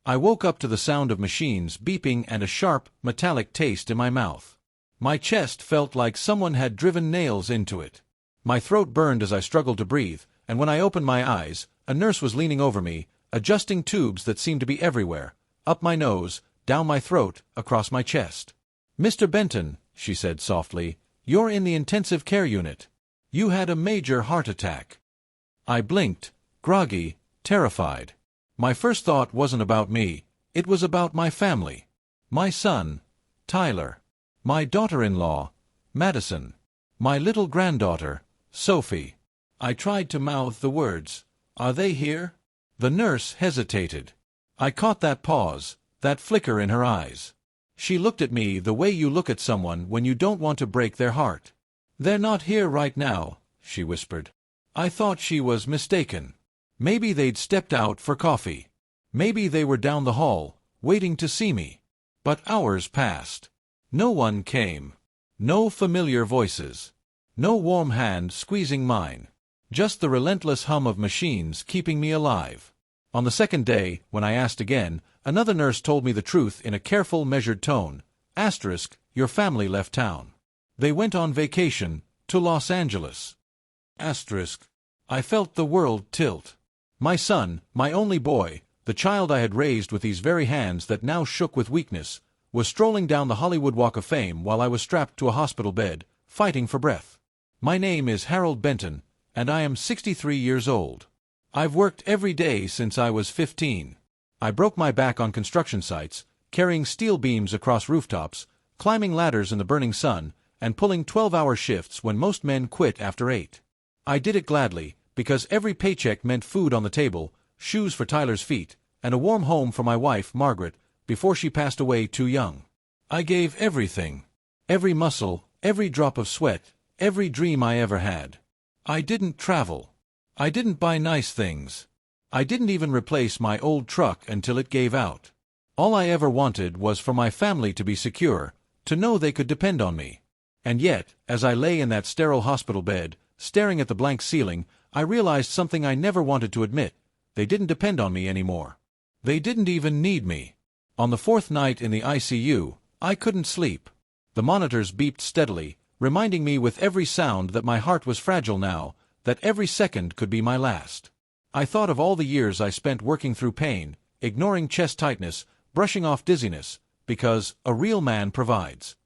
I woke up to the sound of machines beeping and a sharp, metallic taste in my mouth. My chest felt like someone had driven nails into it. My throat burned as I struggled to breathe, and when I opened my eyes, a nurse was leaning over me, adjusting tubes that seemed to be everywhere, up my nose, down my throat, across my chest. "Mr. Benton," she said softly, "you're in the intensive care unit. You had a major heart attack." I blinked, groggy, terrified. My first thought wasn't about me, it was about my family. My son, Tyler. My daughter-in-law, Madison. My little granddaughter, Sophie. I tried to mouth the words, "Are they here?" The nurse hesitated. I caught that pause, that flicker in her eyes. She looked at me the way you look at someone when you don't want to break their heart. "They're not here right now," she whispered. I thought she was mistaken. Maybe they'd stepped out for coffee. Maybe they were down the hall, waiting to see me. But hours passed. No one came. No familiar voices. No warm hand squeezing mine. Just the relentless hum of machines keeping me alive. On the second day, when I asked again, another nurse told me the truth in a careful, measured tone. Your family left town. They went on vacation to Los Angeles. I felt the world tilt. My son, my only boy, the child I had raised with these very hands that now shook with weakness, was strolling down the Hollywood Walk of Fame while I was strapped to a hospital bed, fighting for breath. My name is Harold Benton, and I am 63 years old. I've worked every day since I was 15. I broke my back on construction sites, carrying steel beams across rooftops, climbing ladders in the burning sun, and pulling 12-hour shifts when most men quit after 8. I did it gladly, because every paycheck meant food on the table, shoes for Tyler's feet, and a warm home for my wife, Margaret, before she passed away too young. I gave everything. Every muscle, every drop of sweat, every dream I ever had. I didn't travel. I didn't buy nice things. I didn't even replace my old truck until it gave out. All I ever wanted was for my family to be secure, to know they could depend on me. And yet, as I lay in that sterile hospital bed, staring at the blank ceiling, I realized something I never wanted to admit. They didn't depend on me anymore. They didn't even need me. On the fourth night in the ICU, I couldn't sleep. The monitors beeped steadily, reminding me with every sound that my heart was fragile now, that every second could be my last. I thought of all the years I spent working through pain, ignoring chest tightness, brushing off dizziness, because a real man provides.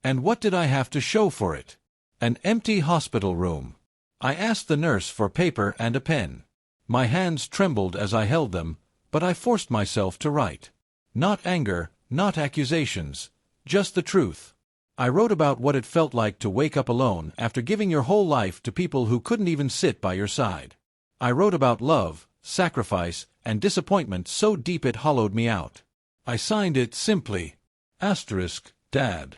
And what did I have to show for it? An empty hospital room. I asked the nurse for paper and a pen. My hands trembled as I held them, but I forced myself to write. Not anger, not accusations, just the truth. I wrote about what it felt like to wake up alone after giving your whole life to people who couldn't even sit by your side. I wrote about love, sacrifice, and disappointment so deep it hollowed me out. I signed it simply, Dad.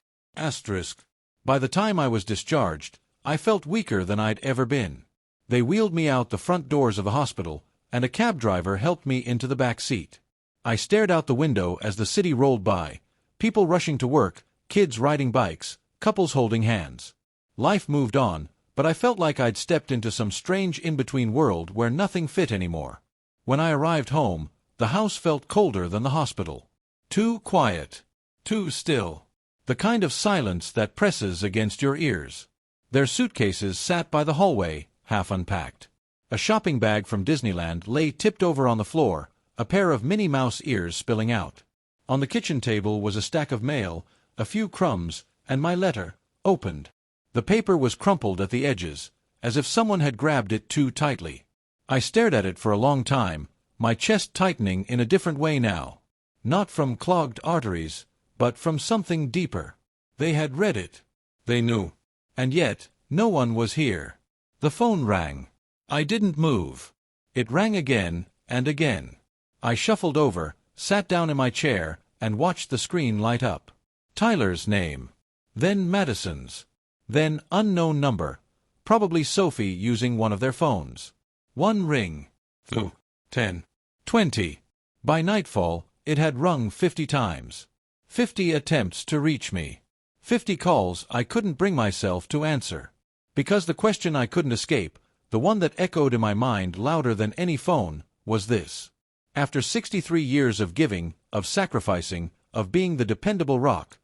By the time I was discharged, I felt weaker than I'd ever been. They wheeled me out the front doors of the hospital, and a cab driver helped me into the back seat. I stared out the window as the city rolled by, people rushing to work, kids riding bikes, couples holding hands. Life moved on, but I felt like I'd stepped into some strange in-between world where nothing fit anymore. When I arrived home, the house felt colder than the hospital. Too quiet. Too still. The kind of silence that presses against your ears. Their suitcases sat by the hallway, half unpacked. A shopping bag from Disneyland lay tipped over on the floor, a pair of Minnie Mouse ears spilling out. On the kitchen table was a stack of mail, a few crumbs, and my letter, opened. The paper was crumpled at the edges, as if someone had grabbed it too tightly. I stared at it for a long time, my chest tightening in a different way now. Not from clogged arteries, but from something deeper. They had read it. They knew. And yet, no one was here. The phone rang. I didn't move. It rang again and again. I shuffled over, sat down in my chair, and watched the screen light up. Tyler's name. Then Madison's. Then unknown number. Probably Sophie using one of their phones. One ring. 2, 10, 20. By nightfall, it had rung 50 times. 50 attempts to reach me. 50 calls I couldn't bring myself to answer. Because the question I couldn't escape, the one that echoed in my mind louder than any phone, was this. After 63 years of giving, of sacrificing, of being the dependable rock,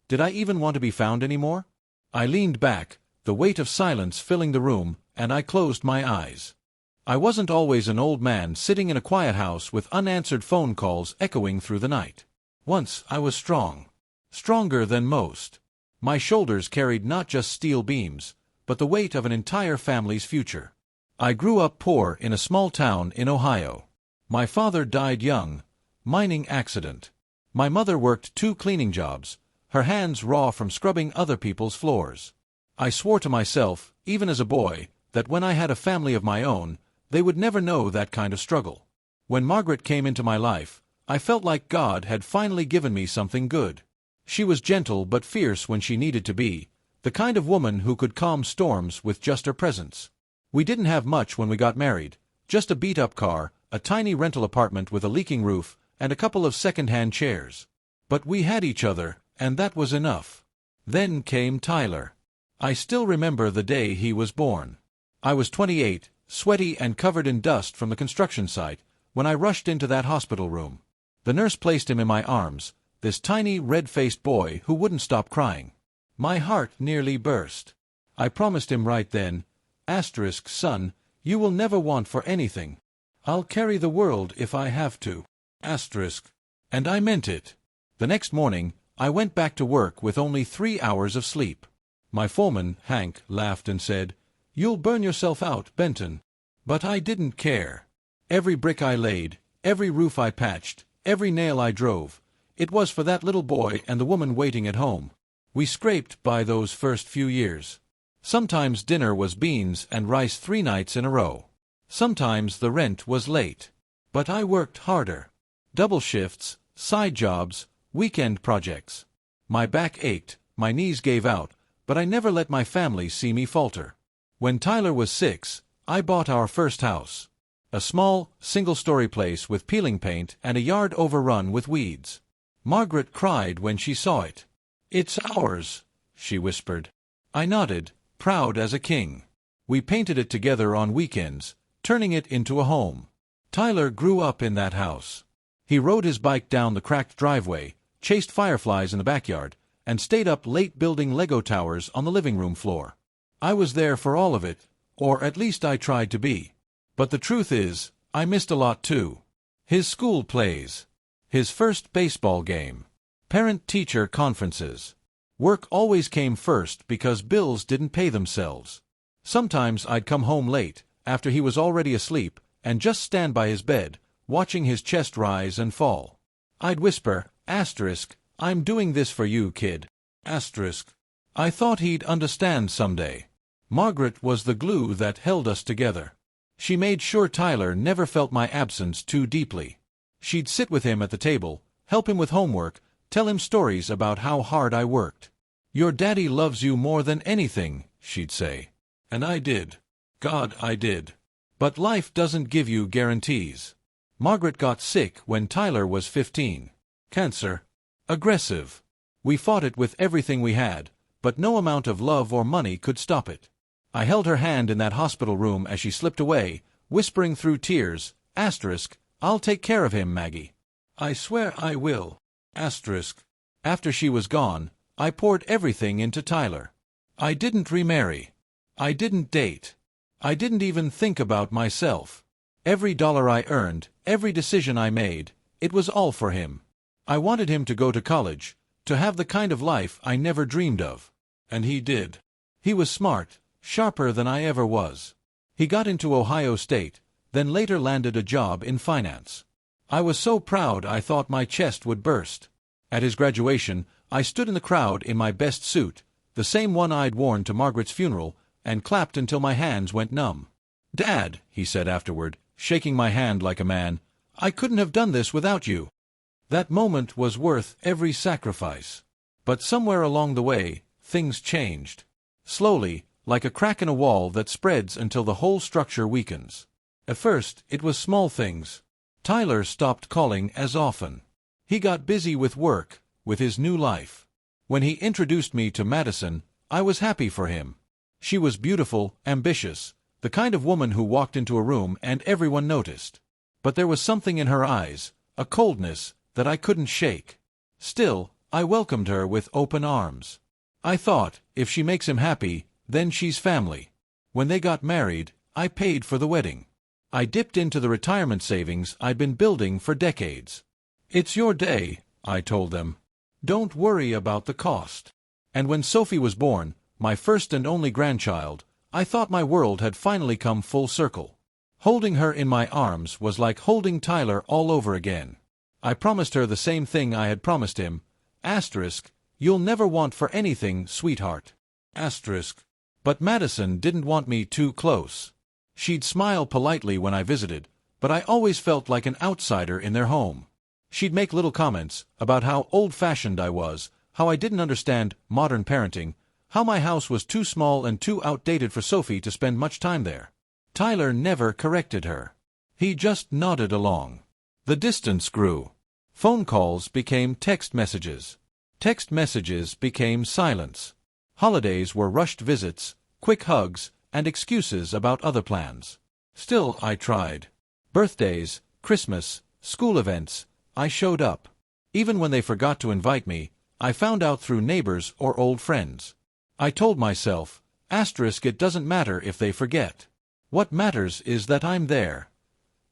did I even want to be found anymore? I leaned back, the weight of silence filling the room, and I closed my eyes. I wasn't always an old man sitting in a quiet house with unanswered phone calls echoing through the night. Once I was strong. Stronger than most. My shoulders carried not just steel beams, but the weight of an entire family's future. I grew up poor in a small town in Ohio. My father died young, mining accident. My mother worked 2 cleaning jobs, her hands raw from scrubbing other people's floors. I swore to myself, even as a boy, that when I had a family of my own, they would never know that kind of struggle. When Margaret came into my life, I felt like God had finally given me something good. She was gentle but fierce when she needed to be, the kind of woman who could calm storms with just her presence. We didn't have much when we got married, just a beat-up car, a tiny rental apartment with a leaking roof, and a couple of second-hand chairs. But we had each other, and that was enough. Then came Tyler. I still remember the day he was born. I was 28, sweaty and covered in dust from the construction site, when I rushed into that hospital room. The nurse placed him in my arms, this tiny red-faced boy who wouldn't stop crying. My heart nearly burst. I promised him right then, "Son, you will never want for anything. I'll carry the world if I have to." And I meant it. The next morning, I went back to work with only 3 hours of sleep. My foreman, Hank, laughed and said, "You'll burn yourself out, Benton." But I didn't care. Every brick I laid, every roof I patched, every nail I drove, it was for that little boy and the woman waiting at home. We scraped by those first few years. Sometimes dinner was beans and rice 3 nights in a row. Sometimes the rent was late. But I worked harder. Double shifts, side jobs, weekend projects. My back ached, my knees gave out, but I never let my family see me falter. When Tyler was 6, I bought our first house. A small, single-story place with peeling paint and a yard overrun with weeds. Margaret cried when she saw it. "It's ours," she whispered. I nodded, proud as a king. We painted it together on weekends, turning it into a home. Tyler grew up in that house. He rode his bike down the cracked driveway, chased fireflies in the backyard, and stayed up late building Lego towers on the living room floor. I was there for all of it, or at least I tried to be. But the truth is, I missed a lot too. His school plays. His first baseball game. Parent-teacher conferences. Work always came first because bills didn't pay themselves. Sometimes I'd come home late, after he was already asleep, and just stand by his bed, watching his chest rise and fall. I'd whisper, "I'm doing this for you, kid." I thought he'd understand someday. Margaret was the glue that held us together. She made sure Tyler never felt my absence too deeply. She'd sit with him at the table, help him with homework, tell him stories about how hard I worked. "Your daddy loves you more than anything," she'd say. And I did. God, I did. But life doesn't give you guarantees. Margaret got sick when Tyler was 15. Cancer. Aggressive. We fought it with everything we had, but no amount of love or money could stop it. I held her hand in that hospital room as she slipped away, whispering through tears, "I'll take care of him, Maggie. I swear I will." After she was gone, I poured everything into Tyler. I didn't remarry. I didn't date. I didn't even think about myself. Every dollar I earned, every decision I made, it was all for him. I wanted him to go to college, to have the kind of life I never dreamed of. And he did. He was smart, sharper than I ever was. He got into Ohio State, then later landed a job in finance. I was so proud I thought my chest would burst. At his graduation, I stood in the crowd in my best suit, the same one I'd worn to Margaret's funeral, and clapped until my hands went numb. "Dad," he said afterward, shaking my hand like a man, "I couldn't have done this without you." That moment was worth every sacrifice. But somewhere along the way, things changed. Slowly, like a crack in a wall that spreads until the whole structure weakens. At first, it was small things. Tyler stopped calling as often. He got busy with work, with his new life. When he introduced me to Madison, I was happy for him. She was beautiful, ambitious, the kind of woman who walked into a room and everyone noticed. But there was something in her eyes, a coldness, that I couldn't shake. Still, I welcomed her with open arms. I thought, if she makes him happy, then she's family. When they got married, I paid for the wedding. I dipped into the retirement savings I'd been building for decades. "It's your day," I told them. "Don't worry about the cost." And when Sophie was born, my first and only grandchild, I thought my world had finally come full circle. Holding her in my arms was like holding Tyler all over again. I promised her the same thing I had promised him. You'll never want for anything, sweetheart. But Madison didn't want me too close. She'd smile politely when I visited, but I always felt like an outsider in their home. She'd make little comments about how old-fashioned I was, how I didn't understand modern parenting, how my house was too small and too outdated for Sophie to spend much time there. Tyler never corrected her. He just nodded along. The distance grew. Phone calls became text messages. Text messages became silence. Holidays were rushed visits, quick hugs, and excuses about other plans. Still, I tried. Birthdays, Christmas, school events, I showed up. Even when they forgot to invite me, I found out through neighbors or old friends. I told myself, it doesn't matter if they forget. What matters is that I'm there.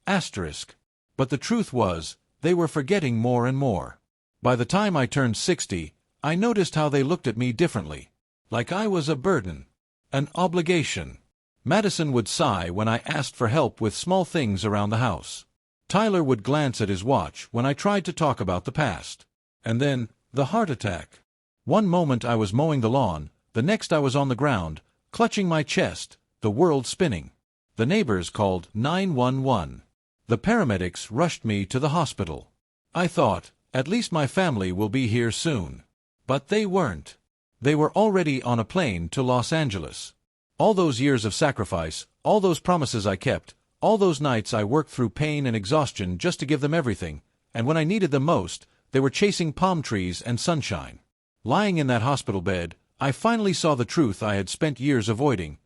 But the truth was, they were forgetting more and more. By the time I turned 60, I noticed how they looked at me differently. Like I was a burden. An obligation. Madison would sigh when I asked for help with small things around the house. Tyler would glance at his watch when I tried to talk about the past. And then, the heart attack. One moment I was mowing the lawn, the next I was on the ground, clutching my chest, the world spinning. The neighbors called 911. The paramedics rushed me to the hospital. I thought, at least my family will be here soon. But they weren't. They were already on a plane to Los Angeles. All those years of sacrifice, all those promises I kept, all those nights I worked through pain and exhaustion just to give them everything, and when I needed them most, they were chasing palm trees and sunshine. Lying in that hospital bed, I finally saw the truth I had spent years avoiding.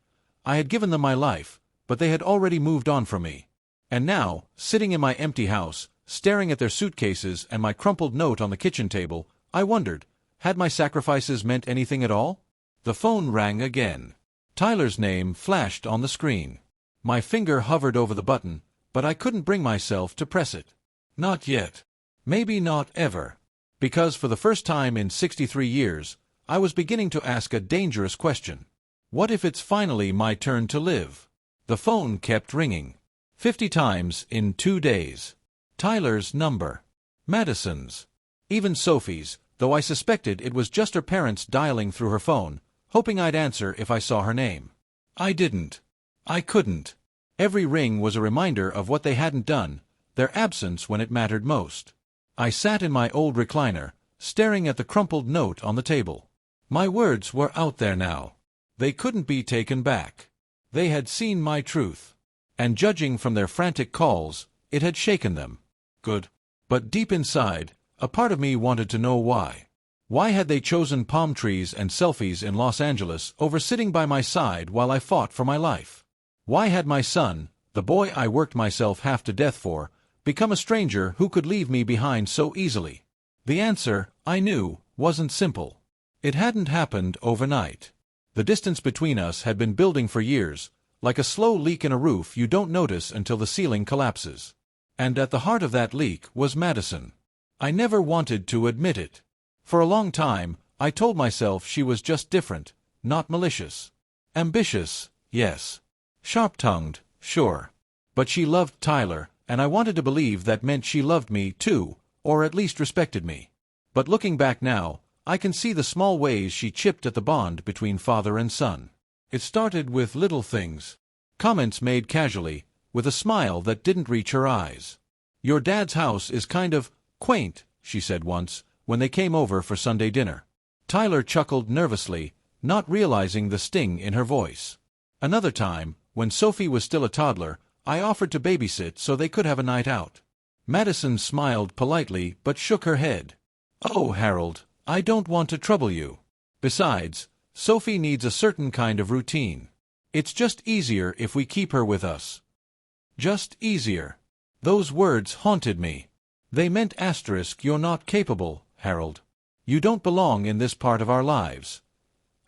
I had given them my life, but they had already moved on from me. And now, sitting in my empty house, staring at their suitcases and my crumpled note on the kitchen table, I wondered, had my sacrifices meant anything at all? The phone rang again. Tyler's name flashed on the screen. My finger hovered over the button, but I couldn't bring myself to press it. Not yet. Maybe not ever. Because for the first time in 63 years, I was beginning to ask a dangerous question. What if it's finally my turn to live? The phone kept ringing. 50 times in 2 days. Tyler's number. Madison's. Even Sophie's, though I suspected it was just her parents dialing through her phone, hoping I'd answer if I saw her name. I didn't. I couldn't. Every ring was a reminder of what they hadn't done, their absence when it mattered most. I sat in my old recliner, staring at the crumpled note on the table. My words were out there now. They couldn't be taken back. They had seen my truth. And judging from their frantic calls, it had shaken them. Good. But deep inside, a part of me wanted to know why. Why had they chosen palm trees and selfies in Los Angeles over sitting by my side while I fought for my life? Why had my son, the boy I worked myself half to death for, become a stranger who could leave me behind so easily? The answer, I knew, wasn't simple. It hadn't happened overnight. The distance between us had been building for years, like a slow leak in a roof you don't notice until the ceiling collapses. And at the heart of that leak was Madison. I never wanted to admit it. For a long time, I told myself she was just different, not malicious. Ambitious, yes. Sharp-tongued, sure. But she loved Tyler, and I wanted to believe that meant she loved me too, or at least respected me. But looking back now, I can see the small ways she chipped at the bond between father and son. It started with little things. Comments made casually, with a smile that didn't reach her eyes. "Your dad's house is kind of quaint," she said once, when they came over for Sunday dinner. Tyler chuckled nervously, not realizing the sting in her voice. Another time, when Sophie was still a toddler, I offered to babysit so they could have a night out. Madison smiled politely but shook her head. "Oh, Harold, I don't want to trouble you. Besides, Sophie needs a certain kind of routine. It's just easier if we keep her with us." Just easier. Those words haunted me. They meant you're not capable, Harold. You don't belong in this part of our lives.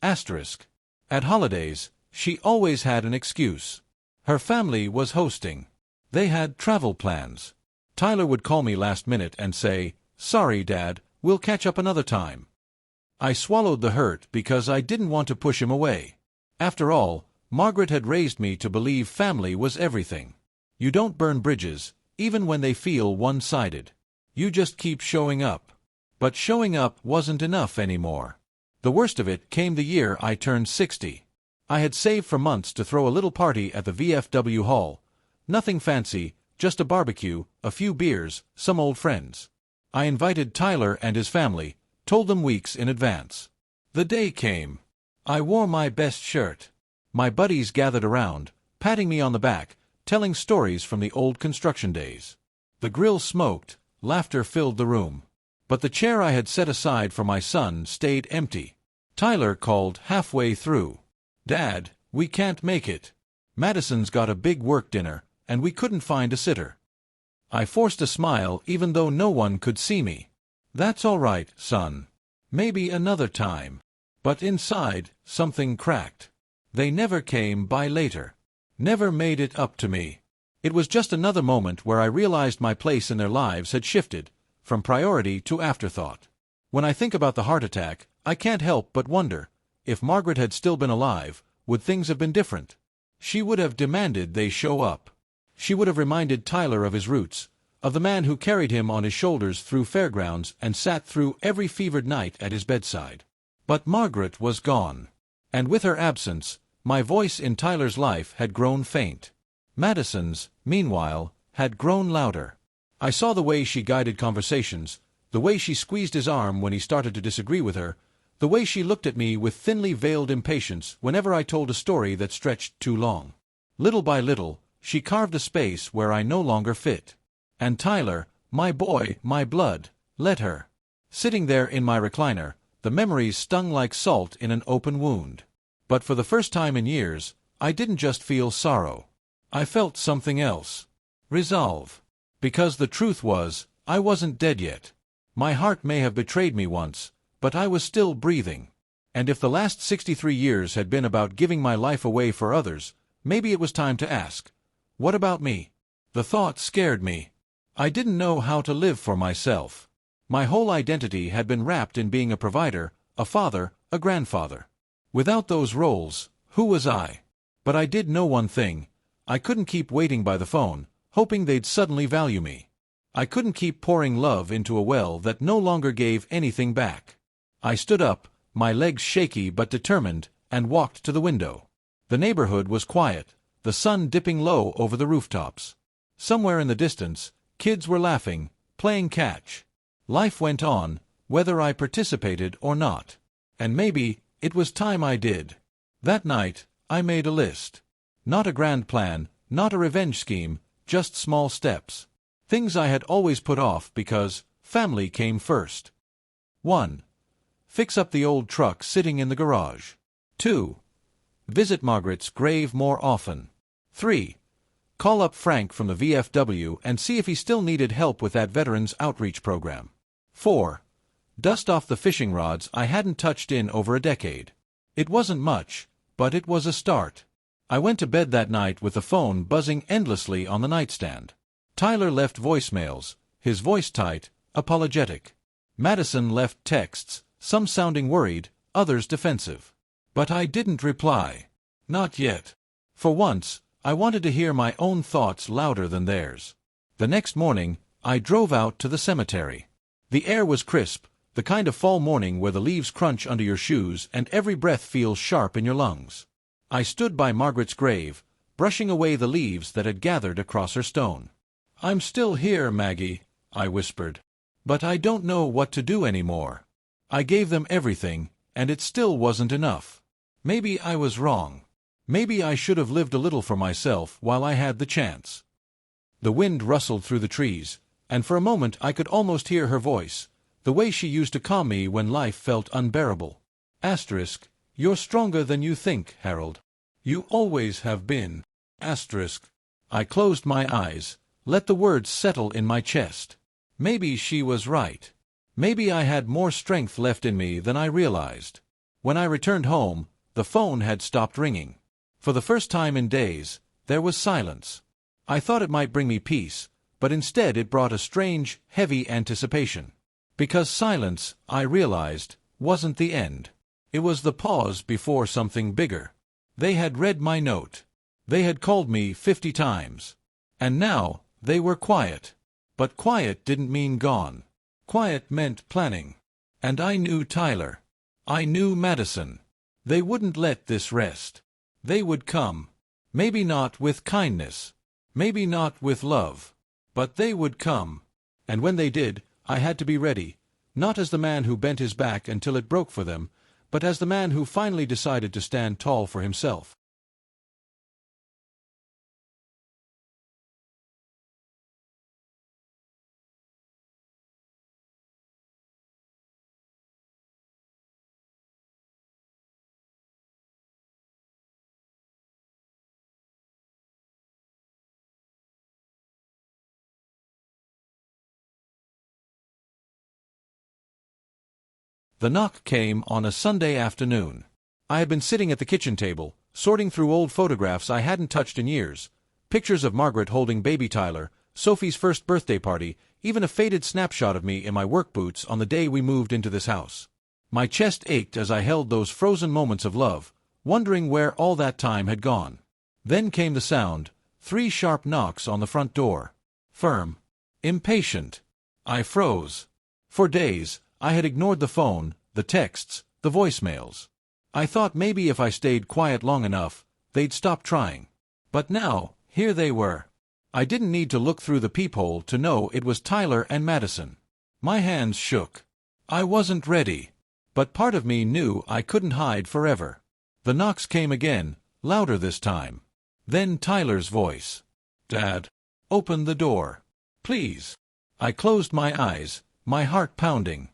At holidays, she always had an excuse. Her family was hosting. They had travel plans. Tyler would call me last minute and say, "Sorry, Dad, we'll catch up another time." I swallowed the hurt because I didn't want to push him away. After all, Margaret had raised me to believe family was everything. You don't burn bridges, even when they feel one-sided. You just keep showing up. But showing up wasn't enough anymore. The worst of it came the year I turned 60. I had saved for months to throw a little party at the VFW hall. Nothing fancy, just a barbecue, a few beers, some old friends. I invited Tyler and his family, told them weeks in advance. The day came. I wore my best shirt. My buddies gathered around, patting me on the back, telling stories from the old construction days. The grill smoked, laughter filled the room. But the chair I had set aside for my son stayed empty. Tyler called halfway through. "Dad, we can't make it. Madison's got a big work dinner, and we couldn't find a sitter." I forced a smile even though no one could see me. "That's all right, son. Maybe another time." But inside, something cracked. They never came by later. Never made it up to me. It was just another moment where I realized my place in their lives had shifted, from priority to afterthought. When I think about the heart attack, I can't help but wonder, if Margaret had still been alive, would things have been different? She would have demanded they show up. She would have reminded Tyler of his roots, of the man who carried him on his shoulders through fairgrounds and sat through every fevered night at his bedside. But Margaret was gone. And with her absence, my voice in Tyler's life had grown faint. Madison's, meanwhile, had grown louder. I saw the way she guided conversations, the way she squeezed his arm when he started to disagree with her, the way she looked at me with thinly veiled impatience whenever I told a story that stretched too long. Little by little, she carved a space where I no longer fit. And Tyler, my boy, my blood, let her. Sitting there in my recliner, the memories stung like salt in an open wound. But for the first time in years, I didn't just feel sorrow. I felt something else. Resolve. Because the truth was, I wasn't dead yet. My heart may have betrayed me once, but I was still breathing. And if the last 63 years had been about giving my life away for others, maybe it was time to ask, what about me? The thought scared me. I didn't know how to live for myself. My whole identity had been wrapped in being a provider, a father, a grandfather. Without those roles, who was I? But I did know one thing. I couldn't keep waiting by the phone, hoping they'd suddenly value me. I couldn't keep pouring love into a well that no longer gave anything back. I stood up, my legs shaky but determined, and walked to the window. The neighborhood was quiet, the sun dipping low over the rooftops. Somewhere in the distance, kids were laughing, playing catch. Life went on, whether I participated or not. And maybe it was time I did. That night, I made a list. Not a grand plan, not a revenge scheme, just small steps. Things I had always put off because family came first. 1. Fix up the old truck sitting in the garage. 2. Visit Margaret's grave more often. 3. Call up Frank from the VFW and see if he still needed help with that Veterans Outreach program. 4. Dust off the fishing rods I hadn't touched in over a decade. It wasn't much, but it was a start. I went to bed that night with the phone buzzing endlessly on the nightstand. Tyler left voicemails, his voice tight, apologetic. Madison left texts, some sounding worried, others defensive. But I didn't reply. Not yet. For once, I wanted to hear my own thoughts louder than theirs. The next morning, I drove out to the cemetery. The air was crisp, the kind of fall morning where the leaves crunch under your shoes and every breath feels sharp in your lungs. I stood by Margaret's grave, brushing away the leaves that had gathered across her stone. "I'm still here, Maggie," I whispered. "But I don't know what to do anymore. I gave them everything, and it still wasn't enough. Maybe I was wrong. Maybe I should have lived a little for myself while I had the chance." The wind rustled through the trees, and for a moment I could almost hear her voice, the way she used to calm me when life felt unbearable. You're stronger than you think, Harold. You always have been. I closed my eyes, Let the words settle in my chest. Maybe she was right. Maybe I had more strength left in me than I realized. When I returned home, the phone had stopped ringing. For the first time in days, there was silence. I thought it might bring me peace, but instead it brought a strange, heavy anticipation. Because silence, I realized, wasn't the end. It was the pause before something bigger. They had read my note. They had called me 50 times. And now, they were quiet. But quiet didn't mean gone. Quiet meant planning. And I knew Tyler. I knew Madison. They wouldn't let this rest. They would come. Maybe not with kindness. Maybe not with love. But they would come. And when they did, I had to be ready, not as the man who bent his back until it broke for them, but as the man who finally decided to stand tall for himself. The knock came on a Sunday afternoon. I had been sitting at the kitchen table, sorting through old photographs I hadn't touched in years. Pictures of Margaret holding baby Tyler, Sophie's first birthday party, even a faded snapshot of me in my work boots on the day we moved into this house. My chest ached as I held those frozen moments of love, wondering where all that time had gone. Then came the sound, 3 sharp knocks on the front door. Firm. Impatient. I froze. For days, I had ignored the phone, the texts, the voicemails. I thought maybe if I stayed quiet long enough, they'd stop trying. But now, here they were. I didn't need to look through the peephole to know it was Tyler and Madison. My hands shook. I wasn't ready. But part of me knew I couldn't hide forever. The knocks came again, louder this time. Then Tyler's voice. "Dad, open the door. Please." I closed my eyes, my heart pounding.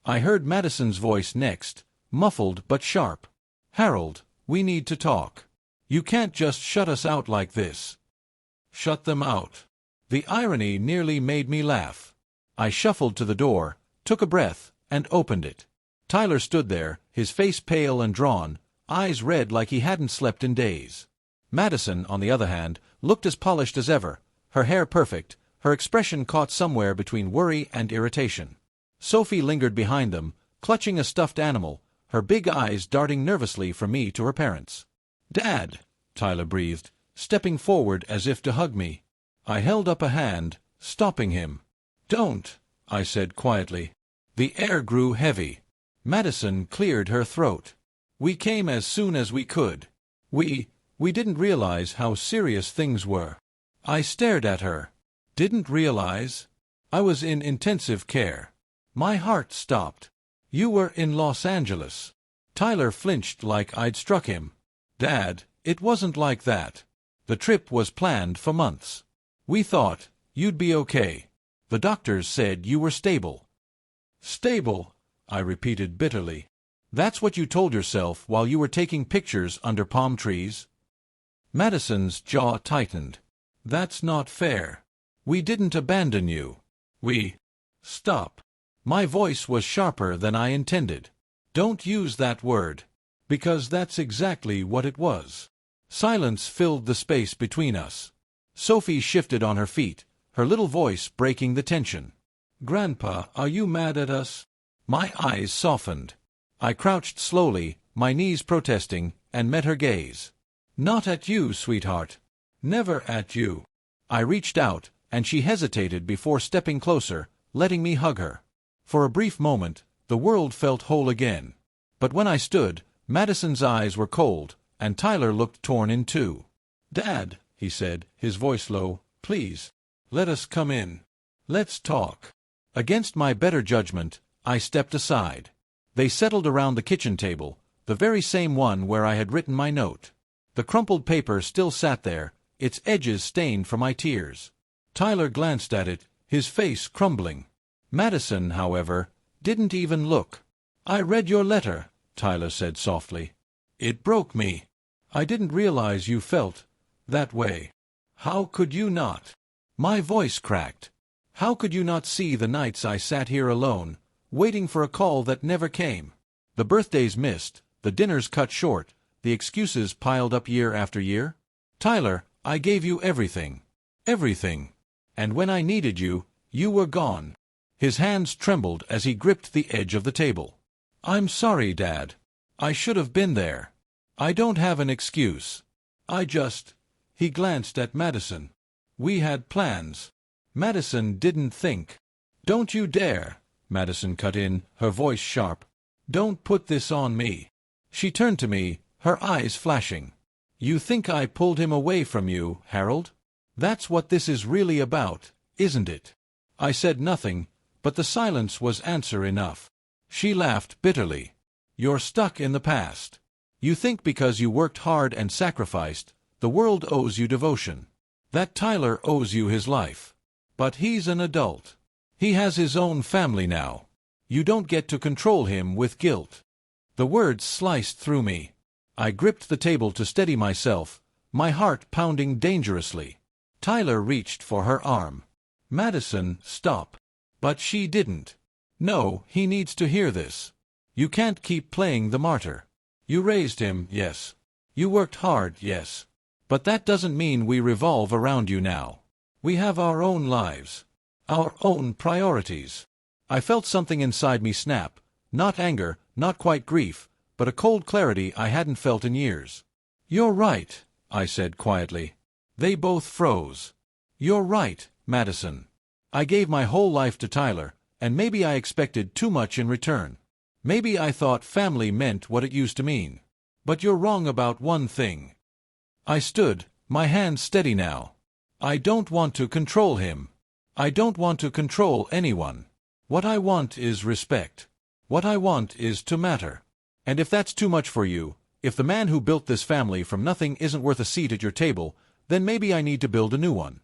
I heard Madison's voice next, muffled but sharp. "Harold, we need to talk. You can't just shut us out like this." Shut them out. The irony nearly made me laugh. I shuffled to the door, took a breath, and opened it. Tyler stood there, his face pale and drawn, eyes red like he hadn't slept in days. Madison, on the other hand, looked as polished as ever, her hair perfect, her expression caught somewhere between worry and irritation. Sophie lingered behind them, clutching a stuffed animal, her big eyes darting nervously from me to her parents. "Dad," Tyler breathed, stepping forward as if to hug me. I held up a hand, stopping him. "Don't," I said quietly. The air grew heavy. Madison cleared her throat. "We came as soon as we could. We didn't realize how serious things were." I stared at her. "Didn't realize?" I was in intensive care. My heart stopped. "You were in Los Angeles." Tyler flinched like I'd struck him. "Dad, it wasn't like that. The trip was planned for months. We thought you'd be okay. The doctors said you were stable." "Stable?" I repeated bitterly. "That's what you told yourself while you were taking pictures under palm trees?" Madison's jaw tightened. "That's not fair. We didn't abandon you. We—" "Stop." My voice was sharper than I intended. "Don't use that word. Because that's exactly what it was." Silence filled the space between us. Sophie shifted on her feet, her little voice breaking the tension. "Grandpa, are you mad at us?" My eyes softened. I crouched slowly, my knees protesting, and met her gaze. "Not at you, sweetheart. Never at you." I reached out, and she hesitated before stepping closer, letting me hug her. For a brief moment, the world felt whole again. But when I stood, Madison's eyes were cold, and Tyler looked torn in two. "Dad," he said, his voice low, "please, let us come in. Let's talk." Against my better judgment, I stepped aside. They settled around the kitchen table, the very same one where I had written my note. The crumpled paper still sat there, its edges stained from my tears. Tyler glanced at it, his face crumbling. Madison, however, didn't even look. "I read your letter," Tyler said softly. "It broke me. I didn't realize you felt that way." "How could you not?" My voice cracked. How could you not see the nights I sat here alone, waiting for a call that never came? The birthdays missed, the dinners cut short, the excuses piled up year after year? Tyler, I gave you everything. Everything. And when I needed you, you were gone. His hands trembled as he gripped the edge of the table. I'm sorry, Dad. I should have been there. I don't have an excuse. He glanced at Madison. We had plans. Madison didn't think. Don't you dare, Madison cut in, her voice sharp. Don't put this on me. She turned to me, her eyes flashing. You think I pulled him away from you, Harold? That's what this is really about, isn't it? I said nothing, but the silence was answer enough. She laughed bitterly. You're stuck in the past. You think because you worked hard and sacrificed, the world owes you devotion. That Tyler owes you his life. But he's an adult. He has his own family now. You don't get to control him with guilt. The words sliced through me. I gripped the table to steady myself, my heart pounding dangerously. Tyler reached for her arm. Madison, stop. But she didn't. No, he needs to hear this. You can't keep playing the martyr. You raised him, yes. You worked hard, yes. But that doesn't mean we revolve around you now. We have our own lives. Our own priorities. I felt something inside me snap. Not anger, not quite grief, but a cold clarity I hadn't felt in years. You're right, I said quietly. They both froze. You're right, Madison. I gave my whole life to Tyler, and maybe I expected too much in return. Maybe I thought family meant what it used to mean. But you're wrong about one thing. I stood, my hands steady now. I don't want to control him. I don't want to control anyone. What I want is respect. What I want is to matter. And if that's too much for you, if the man who built this family from nothing isn't worth a seat at your table, then maybe I need to build a new one.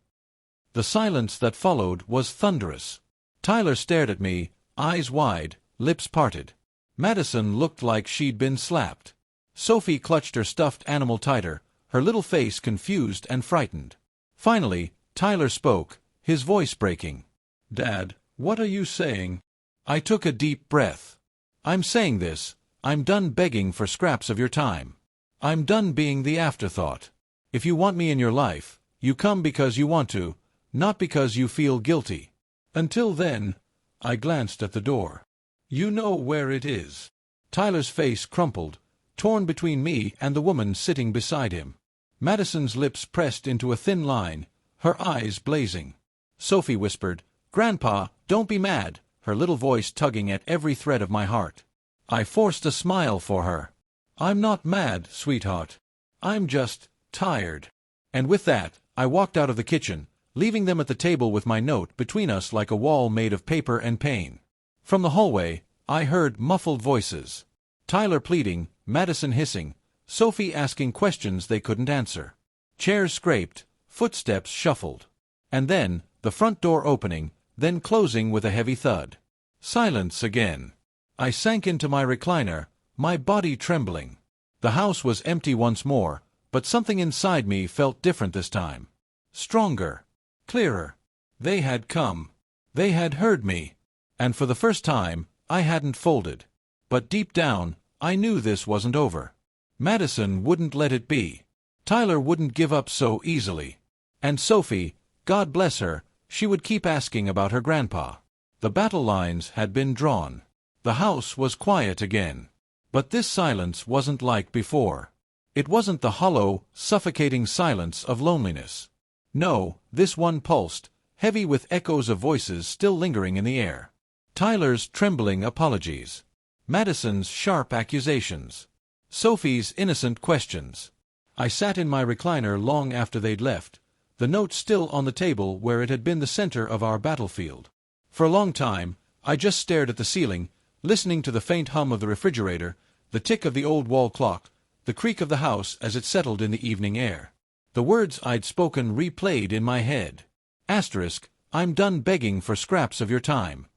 The silence that followed was thunderous. Tyler stared at me, eyes wide, lips parted. Madison looked like she'd been slapped. Sophie clutched her stuffed animal tighter, her little face confused and frightened. Finally, Tyler spoke, his voice breaking. Dad, what are you saying? I took a deep breath. I'm saying this. I'm done begging for scraps of your time. I'm done being the afterthought. If you want me in your life, you come because you want to, not because you feel guilty. Until then, I glanced at the door. You know where it is. Tyler's face crumpled, torn between me and the woman sitting beside him. Madison's lips pressed into a thin line, her eyes blazing. Sophie whispered, Grandpa, don't be mad, her little voice tugging at every thread of my heart. I forced a smile for her. I'm not mad, sweetheart. I'm just tired. And with that, I walked out of the kitchen, leaving them at the table with my note between us like a wall made of paper and pain. From the hallway, I heard muffled voices. Tyler pleading, Madison hissing, Sophie asking questions they couldn't answer. Chairs scraped, footsteps shuffled. And then, the front door opening, then closing with a heavy thud. Silence again. I sank into my recliner, my body trembling. The house was empty once more, but something inside me felt different this time. Stronger. Clearer. They had come. They had heard me. And for the first time, I hadn't folded. But deep down, I knew this wasn't over. Madison wouldn't let it be. Tyler wouldn't give up so easily. And Sophie, God bless her, she would keep asking about her grandpa. The battle lines had been drawn. The house was quiet again. But this silence wasn't like before. It wasn't the hollow, suffocating silence of loneliness. No, this one pulsed, heavy with echoes of voices still lingering in the air. Tyler's trembling apologies. Madison's sharp accusations. Sophie's innocent questions. I sat in my recliner long after they'd left, the note still on the table where it had been the center of our battlefield. For a long time, I just stared at the ceiling, listening to the faint hum of the refrigerator, the tick of the old wall clock, the creak of the house as it settled in the evening air. The words I'd spoken replayed in my head. Asterisk, I'm done begging for scraps of your time.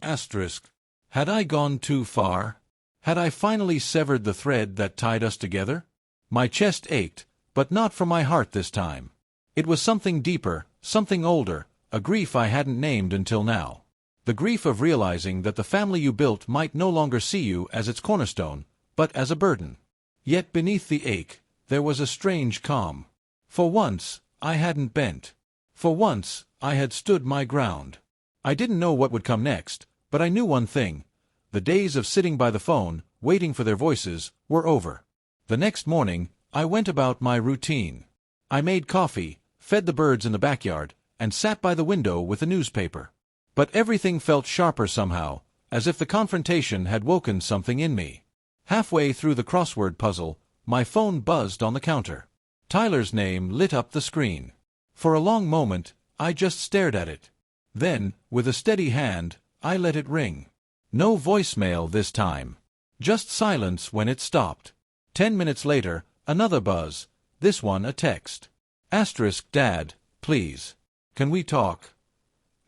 Asterisk, had I gone too far? Had I finally severed the thread that tied us together? My chest ached, but not from my heart this time. It was something deeper, something older, a grief I hadn't named until now. The grief of realizing that the family you built might no longer see you as its cornerstone, but as a burden. Yet beneath the ache, there was a strange calm. For once, I hadn't bent. For once, I had stood my ground. I didn't know what would come next, but I knew one thing. The days of sitting by the phone, waiting for their voices, were over. The next morning, I went about my routine. I made coffee, fed the birds in the backyard, and sat by the window with a newspaper. But everything felt sharper somehow, as if the confrontation had woken something in me. Halfway through the crossword puzzle, my phone buzzed on the counter. Tyler's name lit up the screen. For a long moment, I just stared at it. Then, with a steady hand, I let it ring. No voicemail this time. Just silence when it stopped. 10 minutes later, another buzz, this one a text. Asterisk, Dad, please. Can we talk?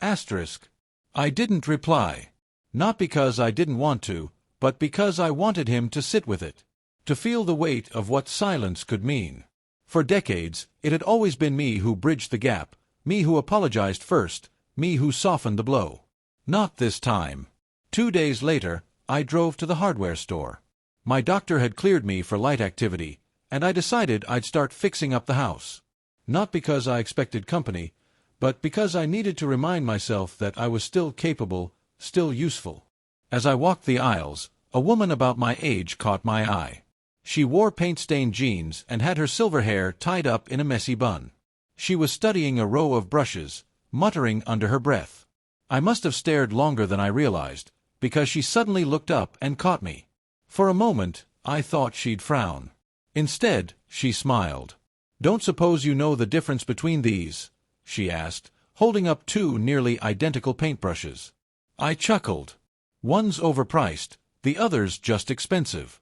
Asterisk. I didn't reply. Not because I didn't want to, but because I wanted him to sit with it. To feel the weight of what silence could mean. For decades, it had always been me who bridged the gap, me who apologized first, me who softened the blow. Not this time. 2 days later, I drove to the hardware store. My doctor had cleared me for light activity, and I decided I'd start fixing up the house. Not because I expected company, but because I needed to remind myself that I was still capable, still useful. As I walked the aisles, a woman about my age caught my eye. She wore paint-stained jeans and had her silver hair tied up in a messy bun. She was studying a row of brushes, muttering under her breath. I must have stared longer than I realized, because she suddenly looked up and caught me. For a moment, I thought she'd frown. Instead, she smiled. "Don't suppose you know the difference between these?" she asked, holding up 2 nearly identical paintbrushes. I chuckled. "One's overpriced, the other's just expensive."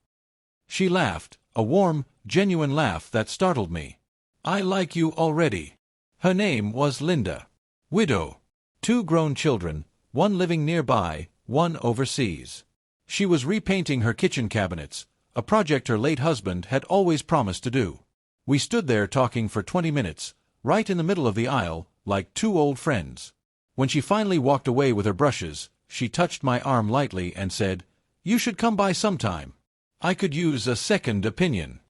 She laughed, a warm, genuine laugh that startled me. "I like you already." Her name was Linda. Widow. 2 grown children, one living nearby, one overseas. She was repainting her kitchen cabinets, a project her late husband had always promised to do. We stood there talking for 20 minutes, right in the middle of the aisle, like 2 old friends. When she finally walked away with her brushes, she touched my arm lightly and said, "You should come by sometime. I could use a second opinion."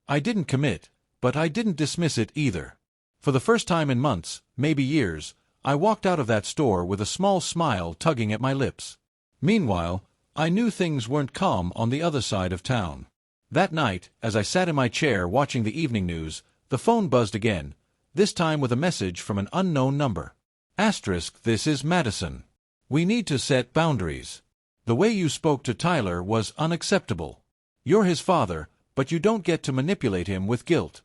I didn't commit, but I didn't dismiss it either. For the first time in months, maybe years, I walked out of that store with a small smile tugging at my lips. Meanwhile, I knew things weren't calm on the other side of town. That night, as I sat in my chair watching the evening news, the phone buzzed again, this time with a message from an unknown number. Asterisk, this is Madison. We need to set boundaries. The way you spoke to Tyler was unacceptable. You're his father, but you don't get to manipulate him with guilt.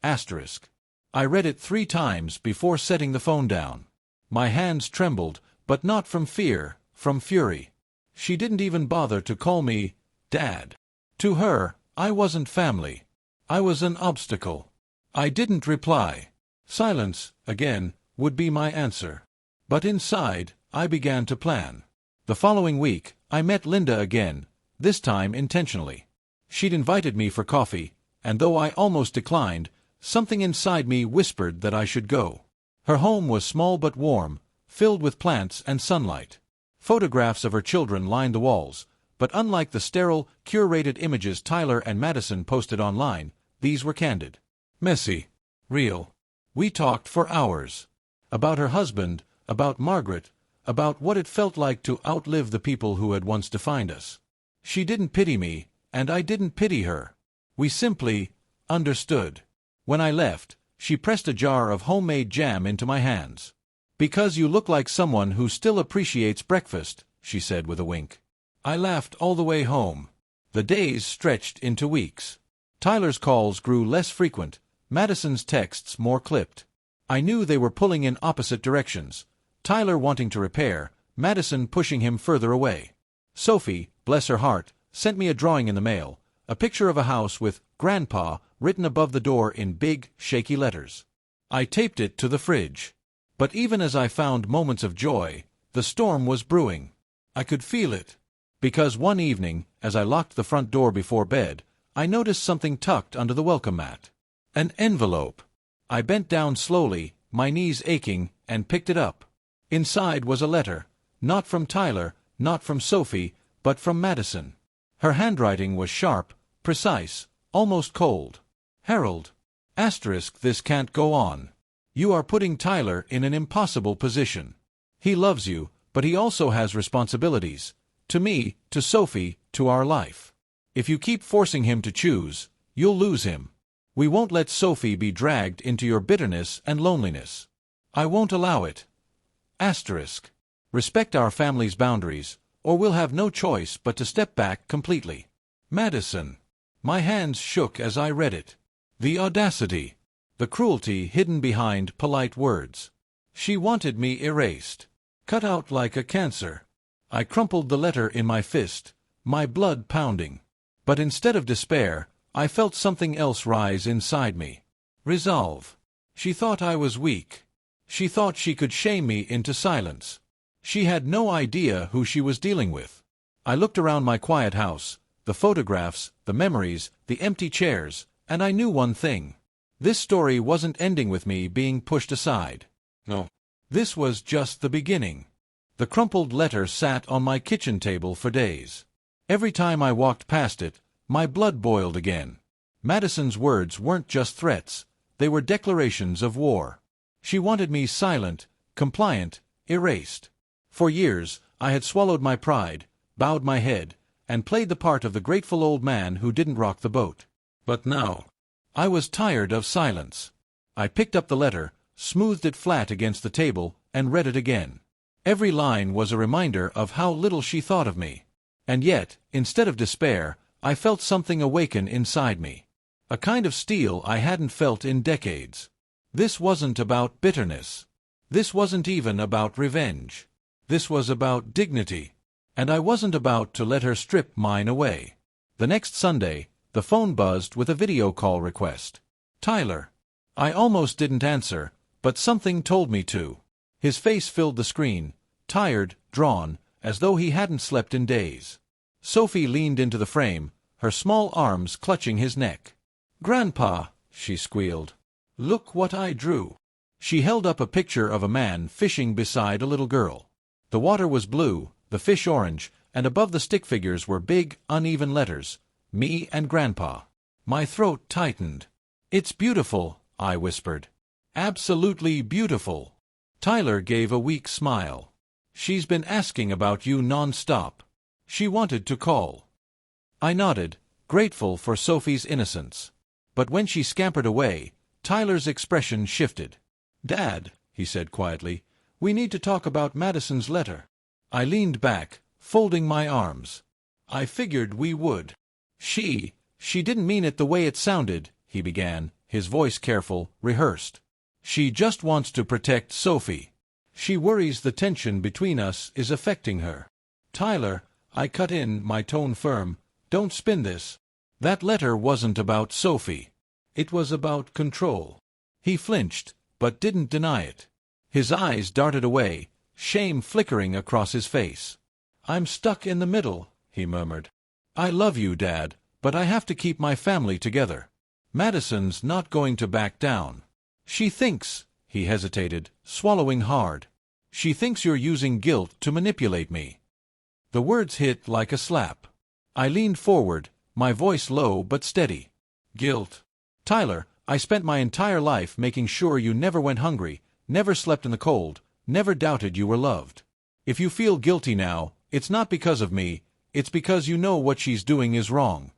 Asterisk. I read it 3 times before setting the phone down. My hands trembled, but not from fear, from fury. She didn't even bother to call me Dad. To her, I wasn't family. I was an obstacle. I didn't reply. Silence, again, would be my answer. But inside, I began to plan. The following week, I met Linda again, this time intentionally. She'd invited me for coffee, and though I almost declined, something inside me whispered that I should go. Her home was small but warm, filled with plants and sunlight. Photographs of her children lined the walls, but unlike the sterile, curated images Tyler and Madison posted online, these were candid. Messy. Real. We talked for hours. About her husband, about Margaret, about what it felt like to outlive the people who had once defined us. She didn't pity me, and I didn't pity her. We simply understood. When I left, she pressed a jar of homemade jam into my hands. "Because you look like someone who still appreciates breakfast," she said with a wink. I laughed all the way home. The days stretched into weeks. Tyler's calls grew less frequent, Madison's texts more clipped. I knew they were pulling in opposite directions. Tyler wanting to repair, Madison pushing him further away. Sophie, bless her heart, sent me a drawing in the mail, a picture of a house with "Grandpa" written above the door in big, shaky letters. I taped it to the fridge. But even as I found moments of joy, the storm was brewing. I could feel it. Because one evening, as I locked the front door before bed, I noticed something tucked under the welcome mat. An envelope. I bent down slowly, my knees aching, and picked it up. Inside was a letter, not from Tyler, not from Sophie, but from Madison. Her handwriting was sharp, precise, almost cold. Harold. This can't go on. You are putting Tyler in an impossible position. He loves you, but he also has responsibilities. To me, to Sophie, to our life. If you keep forcing him to choose, you'll lose him. We won't let Sophie be dragged into your bitterness and loneliness. I won't allow it. Respect our family's boundaries, or we'll have no choice but to step back completely. Madison. My hands shook as I read it. The audacity. The cruelty hidden behind polite words. She wanted me erased. Cut out like a cancer. I crumpled the letter in my fist, my blood pounding. But instead of despair, I felt something else rise inside me. Resolve. She thought I was weak. She thought she could shame me into silence. She had no idea who she was dealing with. I looked around my quiet house, the photographs, the memories, the empty chairs, and I knew one thing. This story wasn't ending with me being pushed aside. No. This was just the beginning. The crumpled letter sat on my kitchen table for days. Every time I walked past it, my blood boiled again. Madison's words weren't just threats, they were declarations of war. She wanted me silent, compliant, erased. For years, I had swallowed my pride, bowed my head, and played the part of the grateful old man who didn't rock the boat. But now, I was tired of silence. I picked up the letter, smoothed it flat against the table, and read it again. Every line was a reminder of how little she thought of me. And yet, instead of despair, I felt something awaken inside me. A kind of steel I hadn't felt in decades. This wasn't about bitterness. This wasn't even about revenge. This was about dignity. And I wasn't about to let her strip mine away. The next Sunday, the phone buzzed with a video call request. Tyler. I almost didn't answer, but something told me to. His face filled the screen, tired, drawn, as though he hadn't slept in days. Sophie leaned into the frame, her small arms clutching his neck. "Grandpa," she squealed. "Look what I drew." She held up a picture of a man fishing beside a little girl. The water was blue, the fish orange, and above the stick figures were big, uneven letters, "Me and Grandpa." My throat tightened. "It's beautiful," I whispered. "Absolutely beautiful." Tyler gave a weak smile. "She's been asking about you non-stop. She wanted to call." I nodded, grateful for Sophie's innocence. But when she scampered away, Tyler's expression shifted. "Dad," he said quietly, "we need to talk about Madison's letter." I leaned back, folding my arms. "I figured we would." She didn't mean it the way it sounded," he began, his voice careful, rehearsed. "She just wants to protect Sophie. She worries the tension between us is affecting her." "Tyler," I cut in, my tone firm, "don't spin this. That letter wasn't about Sophie. It was about control." He flinched, but didn't deny it. His eyes darted away, shame flickering across his face. "I'm stuck in the middle," he murmured. "I love you, Dad, but I have to keep my family together. Madison's not going to back down. She thinks," he hesitated, swallowing hard, "she thinks you're using guilt to manipulate me." The words hit like a slap. I leaned forward, my voice low but steady. "Guilt? Tyler, I spent my entire life making sure you never went hungry, never slept in the cold, never doubted you were loved. If you feel guilty now, it's not because of me, it's because you know what she's doing is wrong."